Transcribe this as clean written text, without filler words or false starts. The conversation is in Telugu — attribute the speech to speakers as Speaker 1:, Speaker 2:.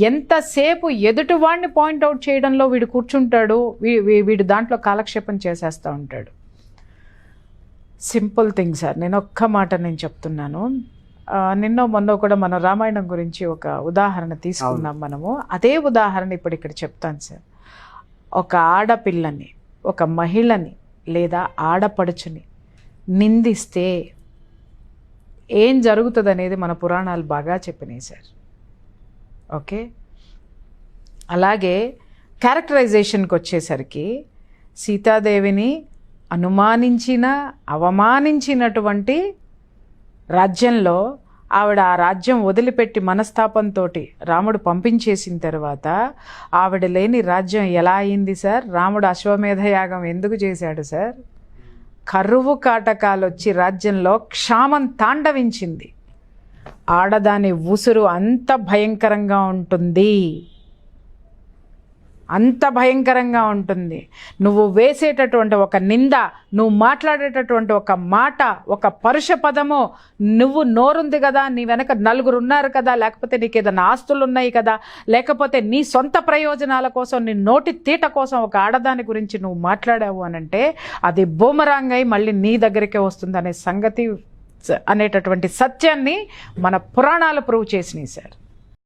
Speaker 1: ఎంతసేపు ఎదుటివాడిని పాయింట్అవుట్ చేయడంలో వీడు కూర్చుంటాడు, వీడు దాంట్లో కాలక్షేపం చేసేస్తూ ఉంటాడు. సింపుల్ థింగ్ సార్, నేను ఒక్క మాట నేను చెప్తున్నాను. మొన్న కూడా మనం రామాయణం గురించి ఒక ఉదాహరణ తీసుకున్నాం మనము. అదే ఉదాహరణ ఇప్పుడు ఇక్కడ చెప్తాను సార్. ఒక ఆడపిల్లని, ఒక మహిళని లేదా ఆడపడుచుని నిందిస్తే ఏం జరుగుతుంది అనేది మన పురాణాలు బాగా చెప్పినాయి సార్. ఓకే, అలాగే క్యారెక్టరైజేషన్కి వచ్చేసరికి సీతాదేవిని అవమానించినటువంటి రాజ్యంలో ఆవిడ ఆ రాజ్యం వదిలిపెట్టి మనస్తాపంతో రాముడు పంపించేసిన తర్వాత ఆవిడ లేని రాజ్యం ఎలా అయింది సార్? రాముడు అశ్వమేధ యాగం ఎందుకు చేశాడు సార్? కరువు కాటకాలు వచ్చి రాజ్యంలో క్షామం తాండవించింది. ఆడదాని ఉసురు అంత భయంకరంగా ఉంటుంది, అంత భయంకరంగా ఉంటుంది. నువ్వు వేసేటటువంటి ఒక నింద, నువ్వు మాట్లాడేటటువంటి ఒక మాట, ఒక పరుష పదము, నువ్వు నోరుంది కదా, నీ వెనక నలుగురు ఉన్నారు కదా, లేకపోతే నీకు ఏదైనా ఆస్తులు ఉన్నాయి కదా, లేకపోతే నీ సొంత ప్రయోజనాల కోసం, నీ నోటి తీట కోసం ఒక ఆడదాని గురించి నువ్వు మాట్లాడావు అనంటే అది బూమరాంగ్ అయి మళ్ళీ నీ దగ్గరికే వస్తుంది అనే సంగతి అనేటటువంటి సత్యాన్ని మన పురాణాలు ప్రూవ్ చేసినాయి సార్.